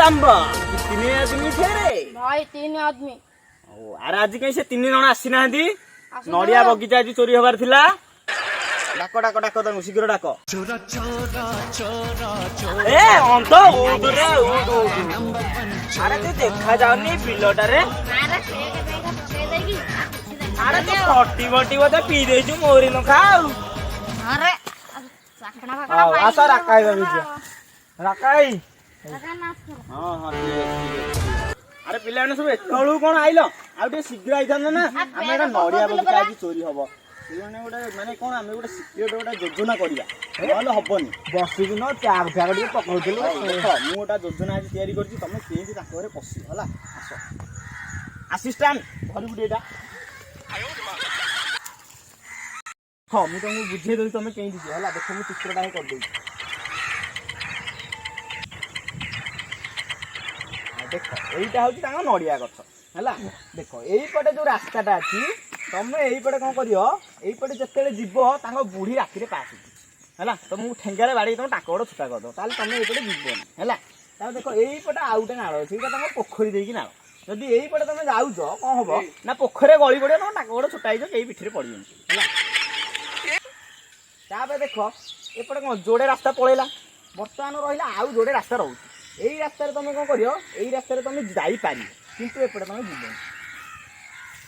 सांबा कितने आदमी थे रे भाई 3 आदमी। अरे आज कहीं से 3 जन आसी ना नड़िया बगीचा आज चोरी हबार थिला डाक डाक डाक तनु शीघ्र डाक ए अंत उठ रे उठ अरे तू देखा जाउनी बिलटारे अरे तू फटी फटी बोते पी देछु मोरी न खाऊ अरे साखना भाखना आसा राकाई बाबू राकाई हां हां अरे पिला सब एतळू कोन आइलो आ शीघ्र आइथन ना आमे नड़िया बगीचा आज चोरी हबो माने कौन आम गोटे सिक्रेट गोटे योजना करिया नहले हबनी बसी दिन प्यार फ्यार टिके पकौथिलु देख मु गोटा योजना आज तयारी करछि तमे केंति ताको रे पसी हला आसो असिस्टेंट धरि गुडी एटा हां मु तुमको बुझे देली तमे केंति जी हला देखो मु चित्रटा हे कर देई देखो एइटा होछि तांगा नड़िया गछ हला देखो एई पटे जो रास्ताटा अछि तमे एई पटे कोन करियो एई पटे जतेले जीवो तांको बुढ़ी राखी रे पास हैला तुमको ठेंगारे बाड़ी तुम टाक गोड़ छुटा कर दो ताले तमे एई पटे जीवो हैला ता देखो एई पटे आउटे नाळ अछि एटा तांको पोखरी देकी नाळ जदी एई पटे तमे जाउजो कोन हबो ना पोखरे गळी पड़ियो तुम टाक गोड़ छुटाई जो एई पिठिरे पड़ियो हैला ताबे देखो ए पटे कोन जोडे रास्ता पळेला वर्तमान रहिला आउ जोडे रास्ता रहउ एई रास्ता रे तमे कोन करियो एई रास्ता रे तमे जाई पारी किंतु ए पटे तमे जीवो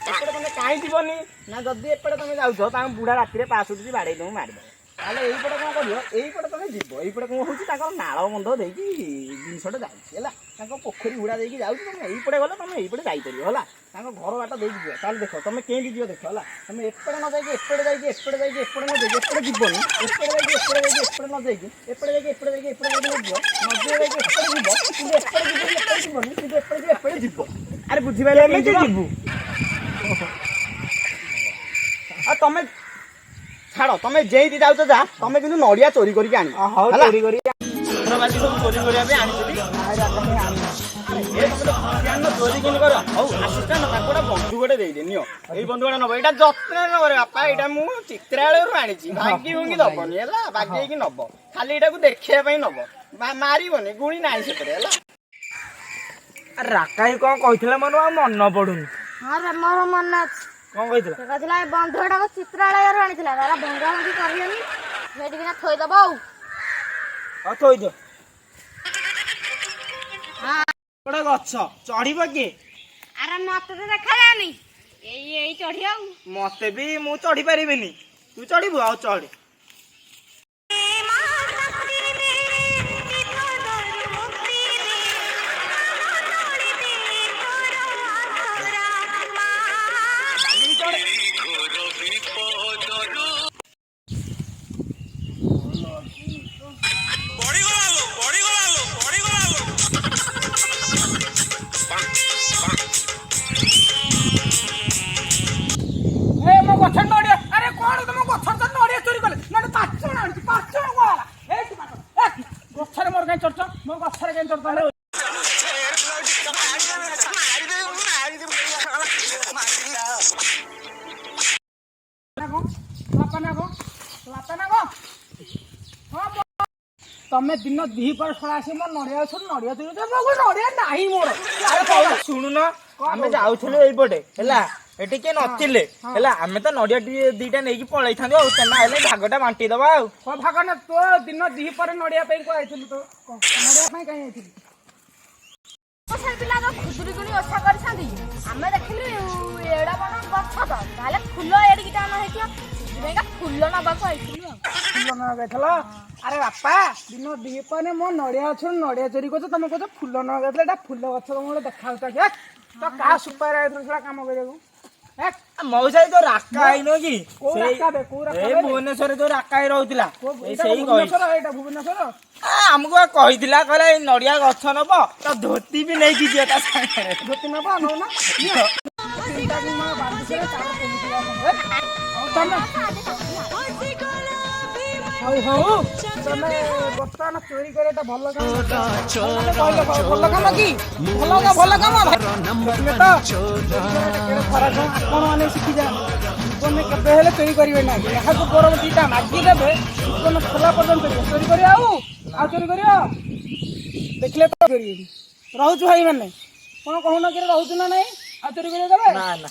एपटे तमे काई जीवनी ना जदी एपटे तमे जाउछो ता बुढ़ा राती रे पास उठी बाडे दउ मारबो ताले एई पटे कोन करियो एई पटे तमे जीवो एई पटे कोन होची ताकर नाळ बंध देकी जिनसटा जाउछि हैला ताको पोखरी हुडा देकी जाउछि तमे एई पटे गले तमे एई पटे जाई परियो हैला ताको घर बाटा देकी जियो ताले देखो तमे केंदी जियो देखो हैला तमे एपटे न जाईकी एपटे जाईकी एपटे जाईकी एपटे न जाईकी एपटे जीवनी एपटे जाईकी एपटे जाईकी एपटे न जाईकी एपटे जाईकी एपटे जाईकी एपटे जाईकी जियो न जाईकी एपटे जीवो किंतु एपटे जीवनी किंतु एपटे जीवो अरे बुझी पाइले एमे जीवो तमे छाड़ो तमे जेई जाउछ जा तमे किंतु नड़िया चोरी करके आनी हां चोरी करी छत्रबाजी सब चोरी करिया पे आनी अरे ए तमे ध्यान चोरी किन कर हौ असिस्टेंट ताकोडा बंधु गोटे देई दे नियो एई बंधु गोटे नबो एटा जत्न न करे बापा एटा मु चित्रालय रु आनी छी भागी होंगी दबनी हैला भागी की नबो खाली एटा को देखिया पई नबो मारिबोनी गुणी नाही सेपरे हैला अरे राकाई कोन कहितला मनो मन पडुनी हां रे मोर मन अछि कोन कहितला से कहथिला ए बंधुटा को चित्रालय रे आनिथिला तारा भंगा भंगी करलेनी सेठी बिना थोई दबो आ थोई दो हां बड़ा गछ चढ़ीबो के अरे मते तो देखा जानी एई चढ़िया मते भी मु चढ़ी परिबिनी तू चढ़ीबो आ चढ़ तमे दिन दी पर छड़ा आसी मोर नड़िया छोड़ नड़िया चोरी नड़िया नाही मोर अरे सुनु न आमे जाउछले एई पटे हैला एटी के नथिले हैला आमे त नड़िया दीटा नेकी पळै थांदो आ तेना हेले भागटा बांटी दबा आ को भाग न तो दिन दी पर नड़िया पे को आइथिलु तो नड़िया पे काई आइथिलु ओछा पिला तो खुदुरी गुनी ओछा करछांदी आमे देखिलु एडा बन गछ तो ताले फुलो एडकीटा न हेतियो बेगा फुलो न बाको आइथिलु फुलो न गथला अरे बापा दिन दी पर मो नड़िया छोड़ नड़िया चोरी को तमे को फुलो न गथला एटा फुलो गछ मोले देखाउता के तो का सुपर आइथला काम करियो मौसाई तो राका आइनो कि ए भुवनेश्वर जो राका आई रहउतिला ए सेही कहि भुवनेश्वर हमको कहितिला कहला ए नड़िया गछ नबो तो धोती भी नहीं की जेता धोती नबो न ना चिंता की मां बांधी से चार कोमिटिया तमे हाउ हाउ तमे बर्तमान चोरी करेटा भलो काम भलो काम की भलो काम में तो फरक आपण माने सिखि जा कोने केबे हेले चोरी करिवे ना यहा को गरम दीटा मागी देबे कोन खोला पर्यंत चोरी करियो आ चोरी करियो देखले तो करियो ରହୁଛୁ ଭାଇ ମାନେ କଣ କହୁନ କି ରହୁଛୁ ନା ନାଇଁ ଆଉ ଚୋରି କରି ଦେବେ ନା ନା